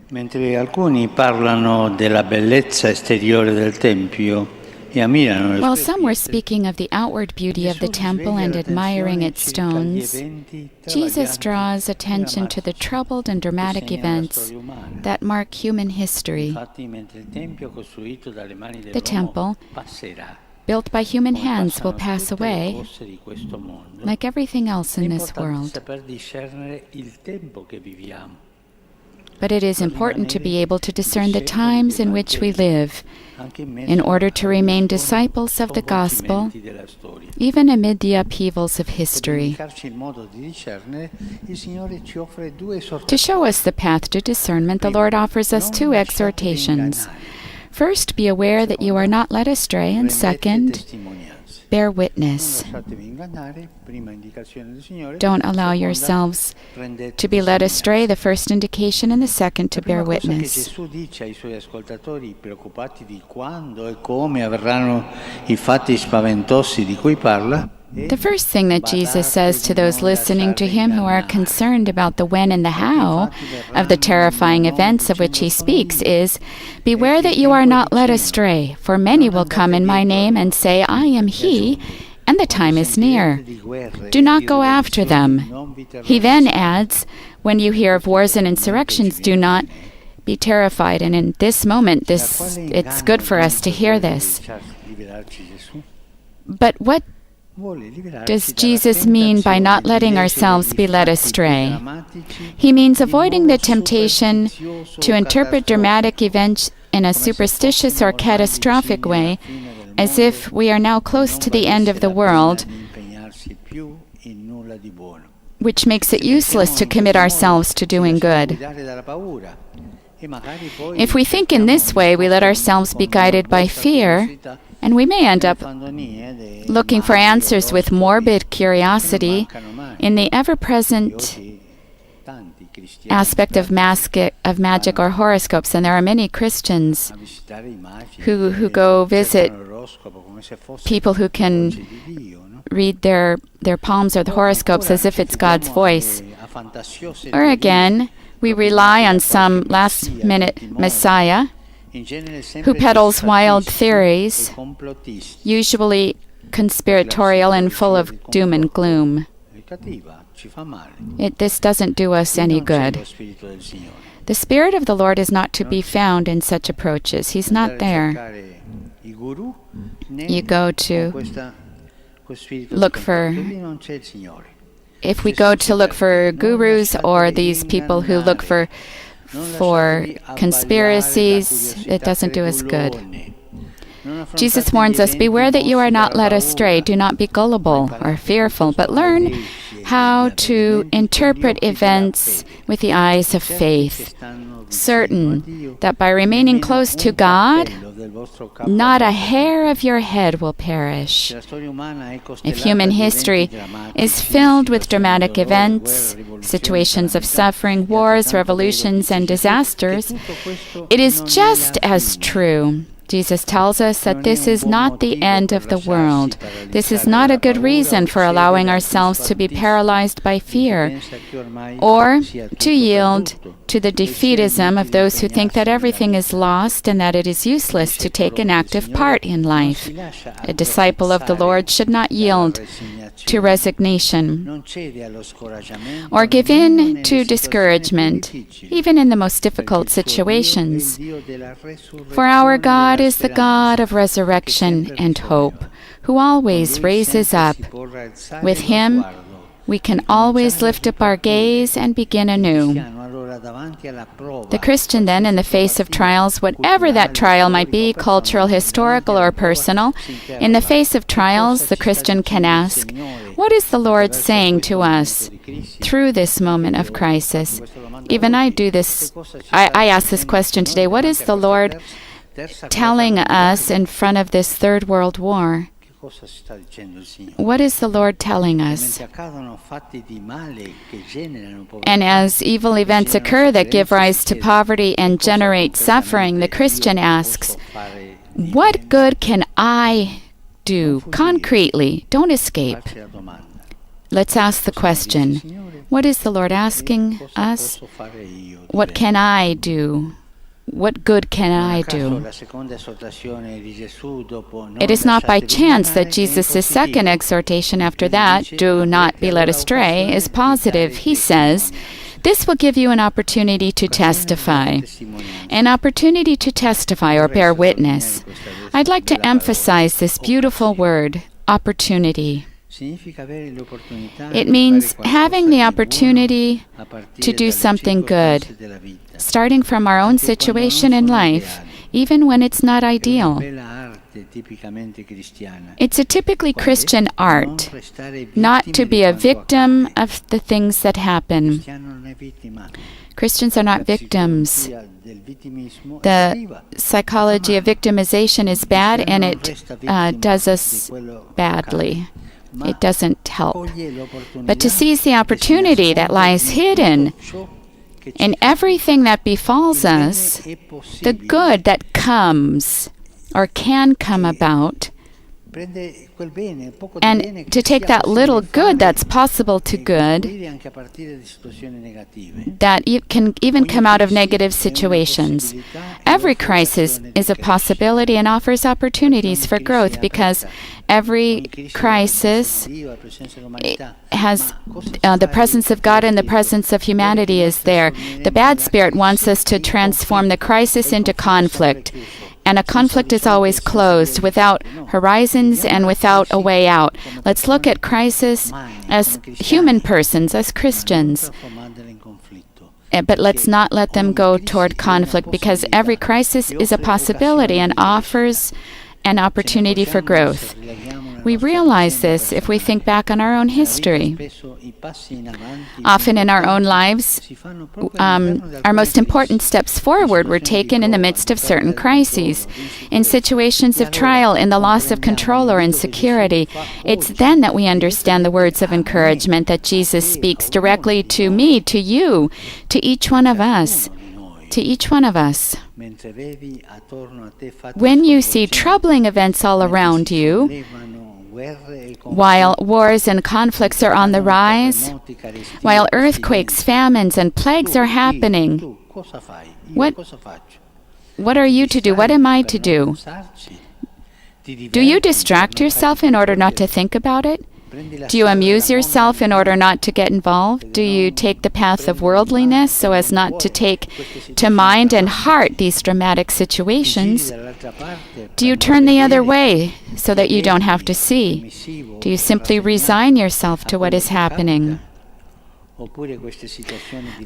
Mentre alcuni parlano della bellezza esteriore del Tempio e ammirano le While sue some were pietre, speaking of the outward beauty of the temple and admiring its stones, Jesus draws attention to the troubled and dramatic events that mark human history. The temple, built by human hands, will pass away, like everything else in this world. But it is important to be able to discern the times in which we live, in order to remain disciples of the gospel, even amid the upheavals of history. To show us the path to discernment, the Lord offers us two exhortations. First, be aware that you are not led astray, and second, bear witness. Don't allow yourselves to be led astray, the first indication, and the second, to bear witness. The first thing that Jesus says to those listening to him who are concerned about the when and the how of the terrifying events of which he speaks is, beware that you are not led astray, for many will come in my name and say, I am he, and the time is near. Do not go after them. He then adds, when you hear of wars and insurrections, do not be terrified. And in this moment, it's good for us to hear this. But what does Jesus mean by not letting ourselves be led astray? He means avoiding the temptation to interpret dramatic events in a superstitious or catastrophic way, as if we are now close to the end of the world, which makes it useless to commit ourselves to doing good. If we think in this way, we let ourselves be guided by fear, and we may end up looking for answers with morbid curiosity in the ever-present aspect of magic or horoscopes. And there are many Christians who go visit people who can read their palms or the horoscopes as if it's God's voice. Or again, we rely on some last-minute messiah who peddles wild theories, usually conspiratorial and full of doom and gloom. This doesn't do us any good. The Spirit of the Lord is not to be found in such approaches. He's not there. You go to look for... If we go to look for gurus or these people who look for conspiracies, it doesn't do us good. Jesus warns us, beware that you are not led astray. Do not be gullible or fearful, but learn how to interpret events with the eyes of faith, certain that by remaining close to God, not a hair of your head will perish. If human history is filled with dramatic events, situations of suffering, wars, revolutions, and disasters, it is just as true. Jesus tells us that this is not the end of the world. This is not a good reason for allowing ourselves to be paralyzed by fear or to yield to the defeatism of those who think that everything is lost and that it is useless to take an active part in life. A disciple of the Lord should not yield to resignation or give in to discouragement, even in the most difficult situations. For our God is the God of resurrection and hope, who always raises up. With him, we can always lift up our gaze and begin anew. The Christian, then, in the face of trials, whatever that trial might be, cultural, historical, or personal, in the face of trials, the Christian can ask, what is the Lord saying to us through this moment of crisis? Even I do this. I ask this question today. What is the Lord telling us in front of this third world war? What is the Lord telling us? And as evil events occur that give rise to poverty and generate suffering, the Christian asks, what good can I do concretely? Don't escape. Let's ask the question, What is the Lord asking us? What can I do? What good can I do? It is not by chance that Jesus' second exhortation after that, do not be led astray, is positive. He says, this will give you an opportunity to testify. An opportunity to testify or bear witness. I'd like to emphasize this beautiful word, opportunity. It means having the opportunity to do something good, starting from our own situation in life, even when it's not ideal. It's a typically Christian art, not to be a victim of the things that happen. Christians are not victims. The psychology of victimization is bad, and it does us badly. It doesn't help. But to seize the opportunity that lies hidden in everything that befalls us, the good that comes or can come about, and to take that little good that's possible to good, that can even come out of negative situations. Every crisis is a possibility and offers opportunities for growth, because every crisis has the presence of God and the presence of humanity is there. The bad spirit wants us to transform the crisis into conflict. And a conflict is always closed, without horizons and without a way out. Let's look at crisis as human persons, as Christians. But let's not let them go toward conflict, because every crisis is a possibility and offers an opportunity for growth. We realize this if we think back on our own history. Often in our own lives, our most important steps forward were taken in the midst of certain crises. In situations of trial, in the loss of control or insecurity, it's then that we understand the words of encouragement that Jesus speaks directly to me, to you, to each one of us. To each one of us. When you see troubling events all around you, while wars and conflicts are on the rise, while earthquakes, famines, and plagues are happening, what are you to do? What am I to do? Do you distract yourself in order not to think about it? Do you amuse yourself in order not to get involved? Do you take the path of worldliness so as not to take to mind and heart these dramatic situations? Do you turn the other way so that you don't have to see? Do you simply resign yourself to what is happening?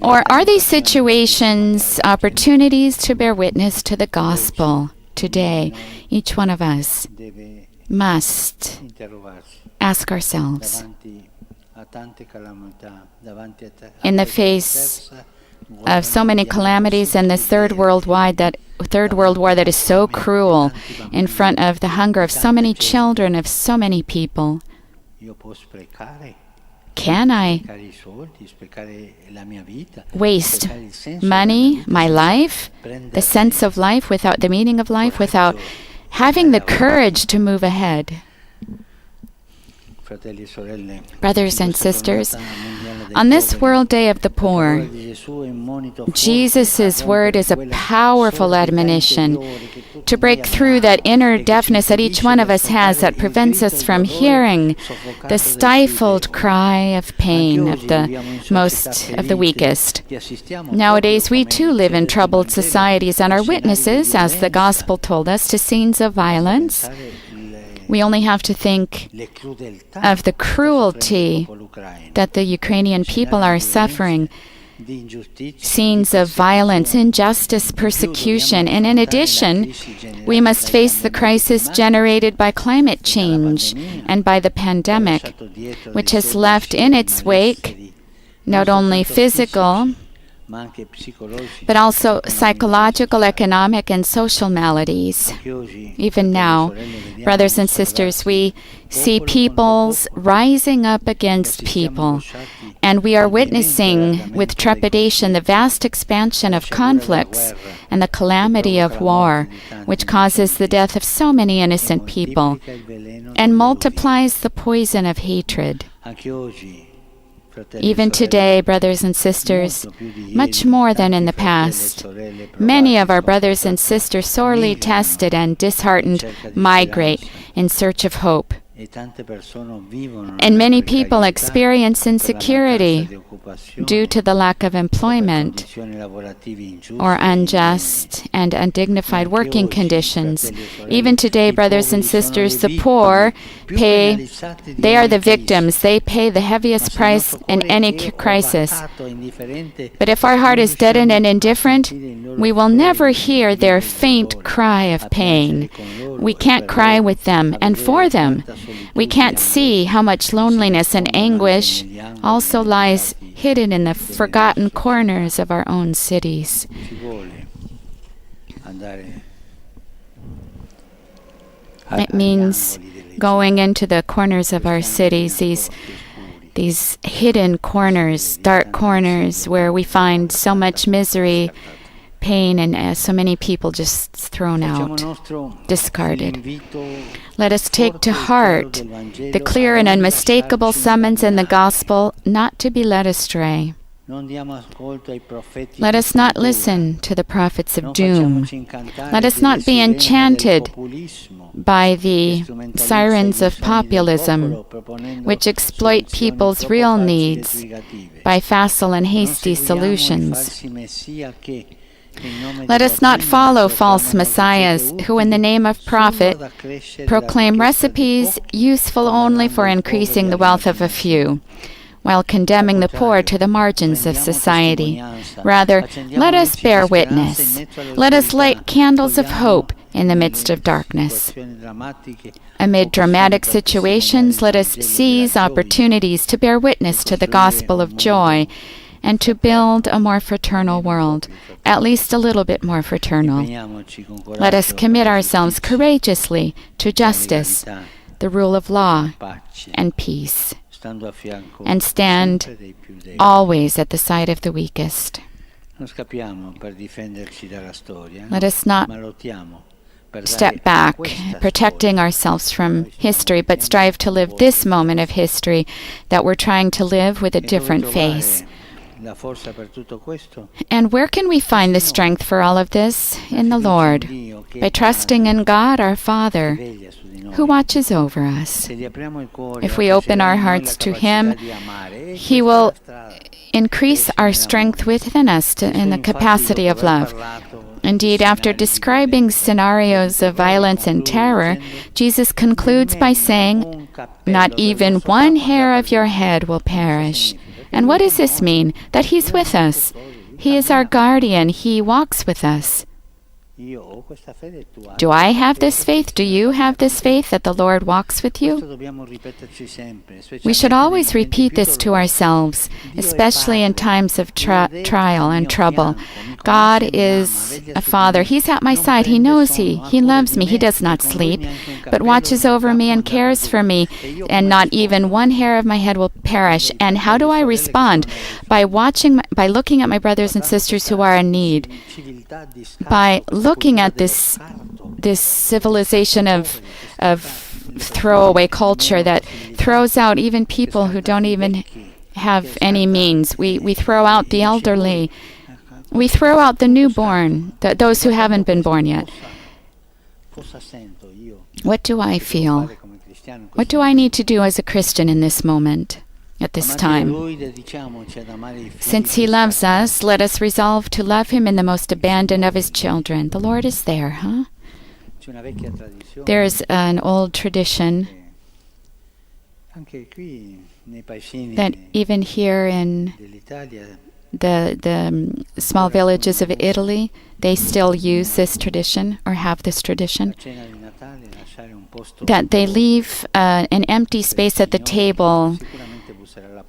Or are these situations opportunities to bear witness to the gospel? Today, each one of us must ask ourselves, in the face of so many calamities and this third world war that is so cruel, in front of the hunger of so many children, of so many people, can I waste money, my life, the sense of life, without the meaning of life, without having the courage to move ahead? Brothers and sisters, on this World Day of the Poor, Jesus' word is a powerful admonition to break through that inner deafness that each one of us has that prevents us from hearing the stifled cry of pain of the weakest. Nowadays, we too live in troubled societies and are witnesses, as the Gospel told us, to scenes of violence. We only have to think of the cruelty that the Ukrainian people are suffering, scenes of violence, injustice, persecution, and in addition, we must face the crisis generated by climate change and by the pandemic, which has left in its wake not only physical, but also psychological, economic, and social maladies. Even now, brothers and sisters, we see peoples rising up against people, and we are witnessing with trepidation the vast expansion of conflicts and the calamity of war, which causes the death of so many innocent people and multiplies the poison of hatred. Even today, brothers and sisters, much more than in the past, many of our brothers and sisters, sorely tested and disheartened, migrate in search of hope. And many people experience insecurity due to the lack of employment or unjust and undignified working conditions. Even today, brothers and sisters, the poor they are the victims. They pay the heaviest price in any crisis. But if our heart is deadened and indifferent, we will never hear their faint cry of pain. We can't cry with them and for them. We can't see how much loneliness and anguish also lies hidden in the forgotten corners of our own cities. It means going into the corners of our cities, these hidden corners, dark corners where we find so much misery, pain, and so many people just thrown out, discarded. Let us take to heart the clear and unmistakable summons in the gospel not to be led astray. Let us not listen to the prophets of doom. Let us not be enchanted by the sirens of populism, which exploit people's real needs by facile and hasty solutions. Let us not follow false messiahs who, in the name of prophet, proclaim recipes useful only for increasing the wealth of a few, while condemning the poor to the margins of society. Rather, let us bear witness. Let us light candles of hope in the midst of darkness. Amid dramatic situations, let us seize opportunities to bear witness to the gospel of joy and to build a more fraternal world, at least a little bit more fraternal. Let us commit ourselves courageously to justice, the rule of law, and peace, and stand always at the side of the weakest. Let us not step back, protecting ourselves from history, but strive to live this moment of history that we're trying to live with a different face. And where can we find the strength for all of this? In the Lord, by trusting in God our Father, who watches over us. If we open our hearts to Him, He will increase our strength within us in the capacity of love. Indeed, after describing scenarios of violence and terror, Jesus concludes by saying, "Not even one hair of your head will perish." And what does this mean? That He's with us. He is our guardian. He walks with us. Do I have this faith? Do you have this faith that the Lord walks with you? We should always repeat this to ourselves, especially in times of trial and trouble. God is a Father. He's at my side. He knows He loves me. He does not sleep, but watches over me and cares for me, and not even one hair of my head will perish. And how do I respond? By looking at my brothers and sisters who are in need, by looking at this civilization of throwaway culture that throws out even people who don't even have any means. We throw out the elderly. We throw out the newborn, those who haven't been born yet. What do I feel? What do I need to do as a Christian in this moment, at this time? Since He loves us, let us resolve to love Him in the most abandoned of His children. The Lord is there, huh? There's an old tradition that even here in the small villages of Italy, they still use this tradition or have this tradition, that they leave an empty space at the table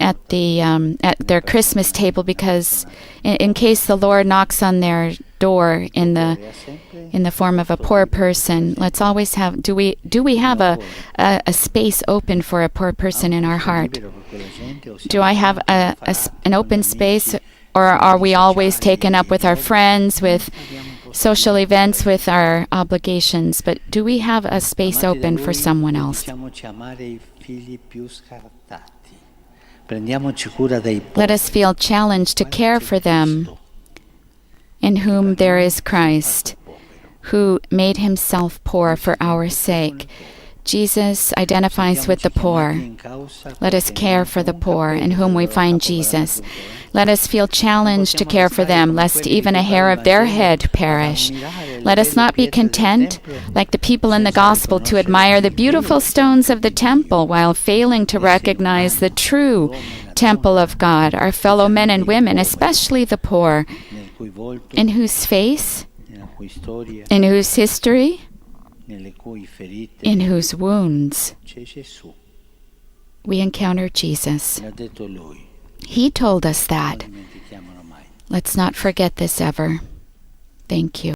at their Christmas table, because in case the Lord knocks on their door in the form of a poor person, let's always have do we have a space open for a poor person in our heart? Do I have an open space, or are we always taken up with our friends, with social events, with our obligations? But do we have a space open for someone else? Prendiamoci cura dei poveri. Let us feel challenged to care for them, in whom there is Christ, who made himself poor for our sake. Jesus identifies with the poor. Let us care for the poor, in whom we find Jesus. Let us feel challenged to care for them, lest even a hair of their head perish. Let us not be content, like the people in the gospel, to admire the beautiful stones of the temple while failing to recognize the true temple of God, our fellow men and women, especially the poor, in whose face, in whose history, in whose wounds we encounter Jesus. He told us that. Let's not forget this ever. Thank you.